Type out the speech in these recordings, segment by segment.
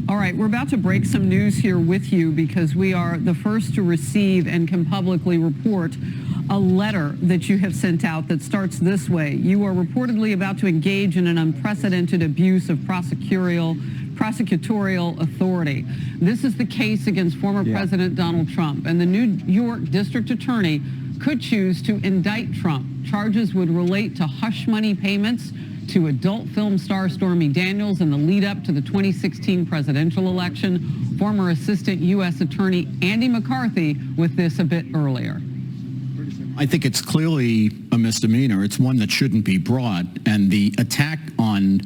All right, we're about to break some news here with you because we are the first to receive and can publicly report a letter that you have sent out that starts this way. You are reportedly about to engage in an unprecedented abuse of prosecutorial authority. This is the case against former President Donald Trump, and the New York District Attorney could choose to indict Trump. Charges would relate to hush money payments to adult film star Stormy Daniels in the lead up to the 2016 presidential election. Former Assistant U.S. Attorney Andy McCarthy with this a bit earlier. I think it's clearly a misdemeanor. It's one that shouldn't be brought. And the attack on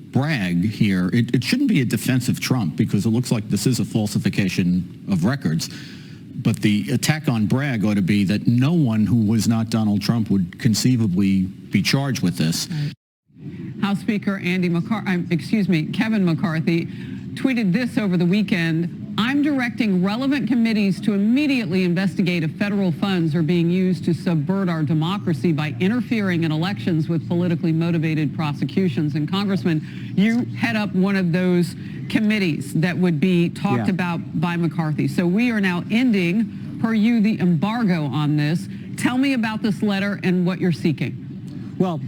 Bragg here, it shouldn't be a defense of Trump because it looks like this is a falsification of records. But the attack on Bragg ought to be that no one who was not Donald Trump would conceivably be charged with this. House Speaker Kevin McCarthy tweeted this over the weekend. I'm directing relevant committees to immediately investigate if federal funds are being used to subvert our democracy by interfering in elections with politically motivated prosecutions. And Congressman, you head up one of those committees that would be talked about by McCarthy. So we are now ending, per you, the embargo on this. Tell me about this letter and what you're seeking. Well,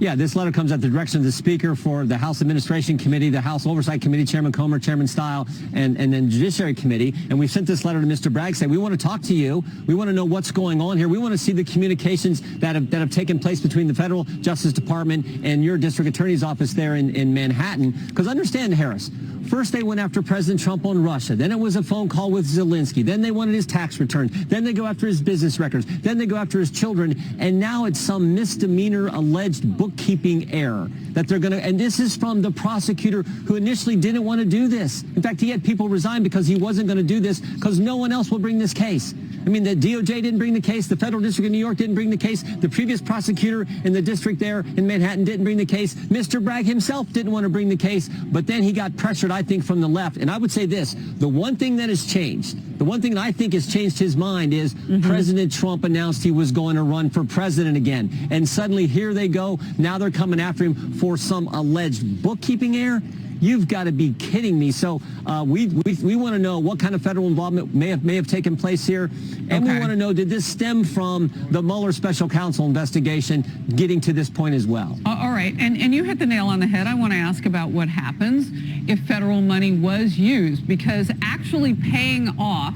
yeah, this letter comes at the direction of the Speaker for the House Administration Committee, the House Oversight Committee, Chairman Comer, Chairman Stile, and then Judiciary Committee. And we sent this letter to Mr. Bragg saying, we want to talk to you. We want to know what's going on here. We want to see the communications that have taken place between the Federal Justice Department and your District Attorney's Office there in Manhattan. Because understand, Harris, first they went after President Trump on Russia. Then it was a phone call with Zelensky. Then they wanted his tax returns. Then they go after his business records. Then they go after his children. And now it's some misdemeanor alleged bookkeeping error that they're going to, and this is from the prosecutor who initially didn't want to do this. In fact, he had people resign because he wasn't going to do this because no one else will bring this case. I mean, the DOJ didn't bring the case. The Federal District of New York didn't bring the case. The previous prosecutor in the district there in Manhattan didn't bring the case. Mr. Bragg himself didn't want to bring the case, but then he got pressured, I think, from the left. And I would say this, the one thing that has changed, the one thing that I think has changed his mind is President Trump announced he was going to run for president again. And suddenly here they go. Now they're coming after him for some alleged bookkeeping error. You've got to be kidding me. So we want to know what kind of federal involvement may have taken place here. And we want to know, did this stem from the Mueller special counsel investigation getting to this point as well? All right. And you hit the nail on the head. I want to ask about what happens if federal money was used, because actually paying off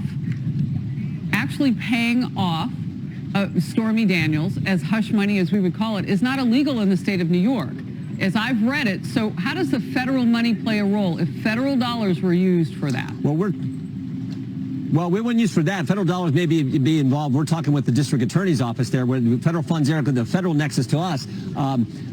Stormy Daniels as hush money, as we would call it, is not illegal in the state of New York, as I've read it. So how does the federal money play a role if federal dollars were used for that? Well, we wouldn't use for that. Federal dollars may be involved. We're talking with the district attorney's office there, where the federal funds there, the federal nexus to us.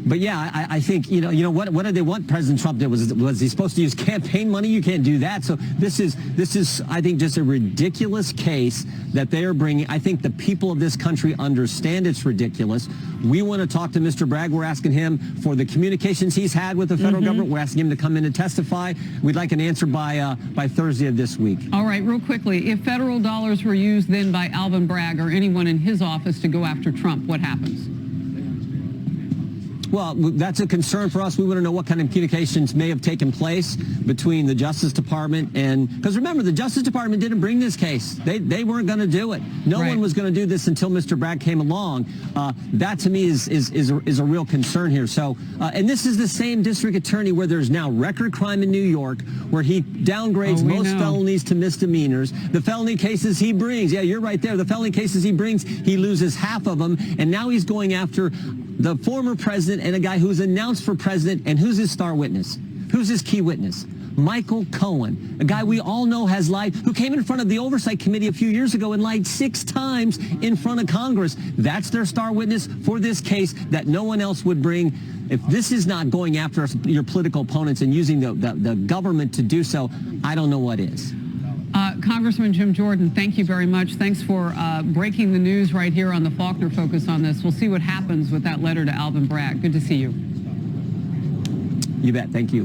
But yeah, I think, what did they want President Trump did? Was he supposed to use campaign money? You can't do that. So this is, I think, just a ridiculous case that they are bringing. I think the people of this country understand it's ridiculous. We want to talk to Mr. Bragg. We're asking him for the communications he's had with the federal government. We're asking him to come in and testify. We'd like an answer by Thursday of this week. All right, real quickly, if federal dollars were used then by Alvin Bragg or anyone in his office to go after Trump, what happens? Well, that's a concern for us. We want to know what kind of communications may have taken place between the Justice Department and, because remember, the Justice Department didn't bring this case. They weren't going to do it. No one was going to do this until Mr. Bragg came along. That to me is a real concern here. So, and this is the same district attorney where there's now record crime in New York, where he downgrades most felonies to misdemeanors. The felony cases he brings, yeah, you're right there. The felony cases he brings, he loses half of them, and now he's going after the former president and a guy who's announced for president. And who's his star witness? Who's his key witness? Michael Cohen, a guy we all know has lied, who came in front of the Oversight Committee a few years ago and lied 6 times in front of Congress. That's their star witness for this case that no one else would bring. If this is not going after your political opponents and using the government to do so, I don't know what is. Congressman Jim Jordan, thank you very much. Thanks for breaking the news right here on the Faulkner Focus on this. We'll see what happens with that letter to Alvin Bragg. Good to see you. You bet. Thank you.